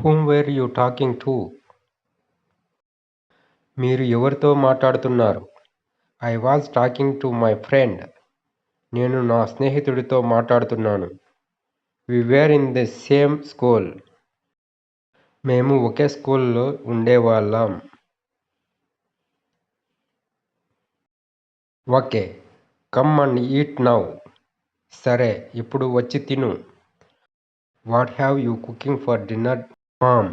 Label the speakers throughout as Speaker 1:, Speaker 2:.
Speaker 1: Whom were you talking to? మీరు ఎవరితో మాట్లాడుతున్నారు? I was talking to my friend. నేను నా స్నేహితుడితో మాట్లాడుతున్నాను. We were in the same school. మేము ఒకే స్కూల్లో ఉండేవాళ్ళం. Okay, come and eat now. సరే, ఇప్పుడు వచ్చి తిను. What have you cooking for dinner, mom?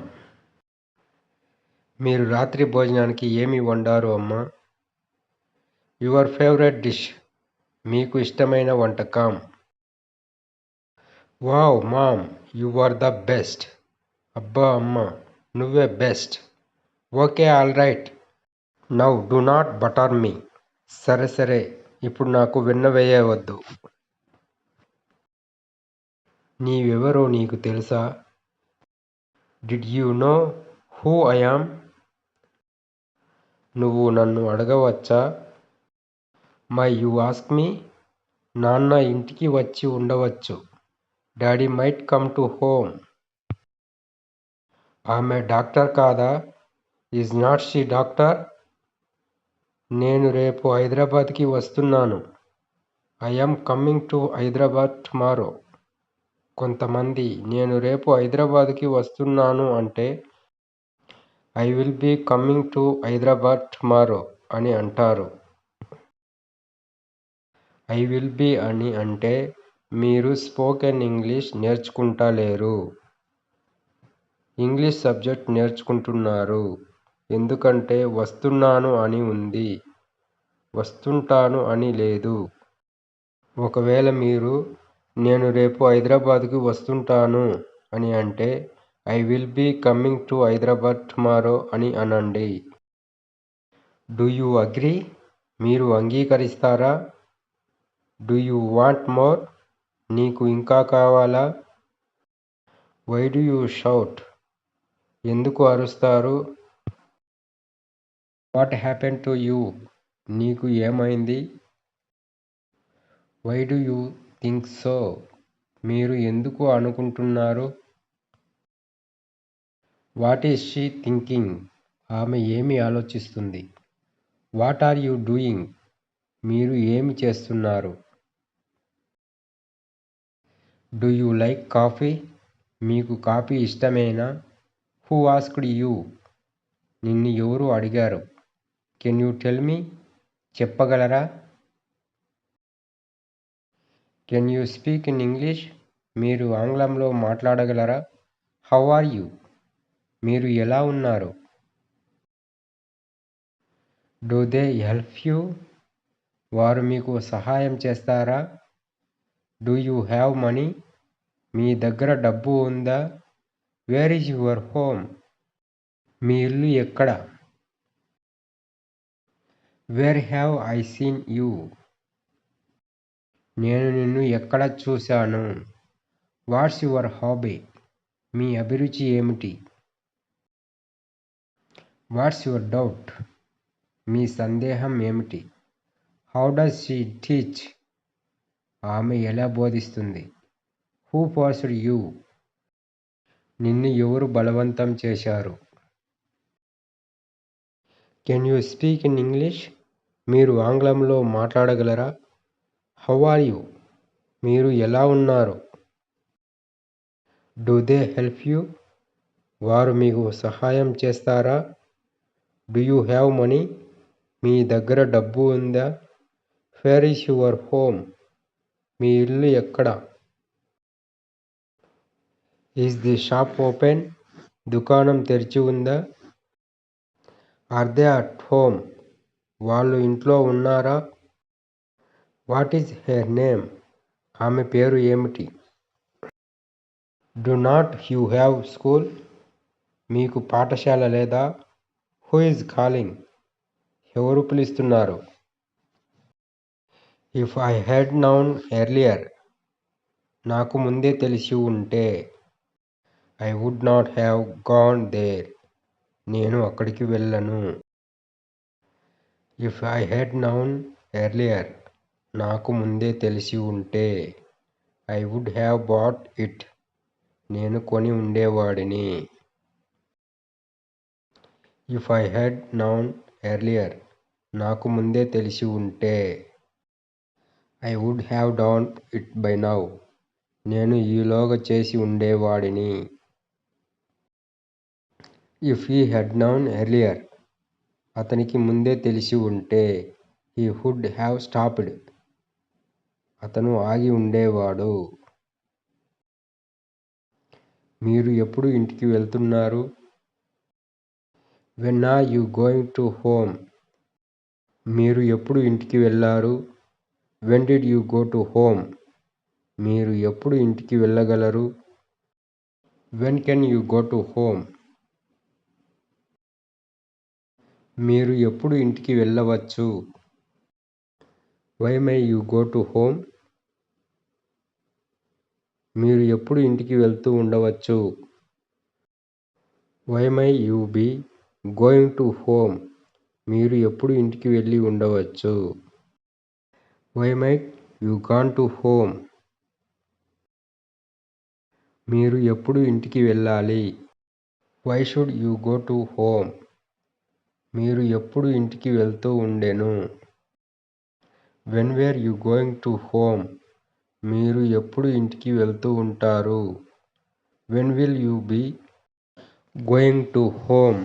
Speaker 1: మీరు రాత్రి భోజనానికి ఏమి వండారు అమ్మా? Your favourite dish. మీకు ఇష్టమైన వంటకం. Wow mom, you are the best. అబ్బా అమ్మ, నువ్వే best. Okay, all right. Now do not butter me. సరే సరే, ఇప్పుడు నాకు వెన్న వేయవద్దు. నీవెవరో నీకు తెలుసా? Did you know who I am? నువ్వు నన్ను అడగవచ్చా? My you ask me? నాన్న ఇంటికి వచ్చి ఉండవచ్చు. Daddy might come to home. ఆమె డాక్టర్ కాదా? Is not she doctor? నేను రేపు హైదరాబాద్కి వస్తున్నాను. I am coming to Hyderabad tomorrow. కొంతమంది నేను రేపు హైదరాబాద్కి వస్తున్నాను అంటే I will be coming to Hyderabad tomorrow అని అంటారు. ఐ విల్ బీ అని అంటే మీరు స్పోకెన్ ఇంగ్లీష్ నేర్చుకుంటలేరు. ఇంగ్లీష్ సబ్జెక్ట్ నేర్చుకుంటున్నారు. ఎందుకంటే వస్తున్నాను అని ఉంది, వస్తుంటాను అని లేదు. ఒకవేళ మీరు నేను రేపు హైదరాబాద్కి వస్తుంటాను అని అంటే I will be coming to Hyderabad tomorrow అని అనండి. Do you agree? మీరు అంగీకరిస్తారా? Do you want more? నీకు ఇంకా కావాలా? Why do you shout? ఎందుకు అరుస్తారు? What happen to you? నీకు ఏమైంది? Why do you think so? మీరు ఎందుకు అనుకుంటున్నారు? What is she thinking? ఆమె ఏమి ఆలోచిస్తుంది? What are you doing? మీరు ఏమి చేస్తున్నారు? Do you like coffee? మీకు కాఫీ ఇష్టమేనా? Who asked you? నిన్ను ఎవరు అడిగారు? Can you tell me? చెప్పగలరా? Can you speak in English? మీరు ఆంగ్లంలో మాట్లాడగలరా? How are you? మీరు ఎలా ఉన్నారు? Do they help you? వారు మీకు సహాయం చేస్తారా? Do you have money? మీ దగ్గర డబ్బు ఉందా? Where is your home? మీ ఇల్లు ఎక్కడ? Where have I seen you? నేను నిన్ను ఎక్కడ చూశాను? What's your hobby? మీ అభిరుచి ఏమిటి? What's your doubt? మీ సందేహం ఏమిటి? How does she teach? ఆమె ఎలా బోధిస్తుంది? Who forced you? నిన్ను ఎవరు బలవంతం చేశారు? Can you speak in English? మీరు ఆంగ్లంలో మాట్లాడగలరా? How are you? మీరు ఎలా ఉన్నారు? Do they help you? వారు మీకు సహాయం చేస్తారా? Do you have money? మీ దగ్గర డబ్బు ఉందా? Where is your home? మీ ఇల్లు ఎక్కడ? Is the shop open? దుకాణం తెరిచి ఉందా? Are they at home? వాళ్ళు ఇంట్లో ఉన్నారా? What is her name? ఆమె పేరు ఏమిటి? Do not you have school? మీకు పాఠశాల లేదా? Who is calling? ఎవరు పిలుస్తున్నారు? If I had known earlier, నాకు ముందే తెలిసి ఉంటే I would not have gone there, నేను అక్కడికి వెళ్ళను. If I had known earlier, నాకు ముందే తెలిసి ఉంటే I would have bought it, నేను కొని ఉండేవాడిని. If I had known earlier, నాకు ముందే తెలిసి ఉంటే. I would have done it by now, నేను ఈలోగా చేసి ఉండేవాడిని. If he had known earlier, అతనికి ముందే తెలిసి ఉంటే. హీ వుడ్ హ్యావ్ స్టాప్డ్, అతను ఆగి ఉండేవాడు. మీరు ఎప్పుడు ఇంటికి వెళ్తున్నారు? When are you going to home? మీరు ఎప్పుడు ఇంటికి వెళ్ళారు? When did you go to home? మీరు ఎప్పుడు ఇంటికి వెళ్ళగలరు? When can you go to home? మీరు ఎప్పుడు ఇంటికి వెళ్ళవచ్చు? Why may you go to home? మీరు ఎప్పుడు ఇంటికి వెళ్తూ ఉండవచ్చు? Why may you be going to home? మీరు ఎప్పుడు ఇంటికి వెళ్ళి ఉండవచ్చు? Why might you gone to home? మీరు ఎప్పుడు ఇంటికి వెళ్ళాలి? Why should you go to home? మీరు ఎప్పుడు ఇంటికి వెళ్తూ ఉండెను? When where you going to home? మీరు ఎప్పుడు ఇంటికి వెళ్తూ ఉంటారు? When will you be going to home?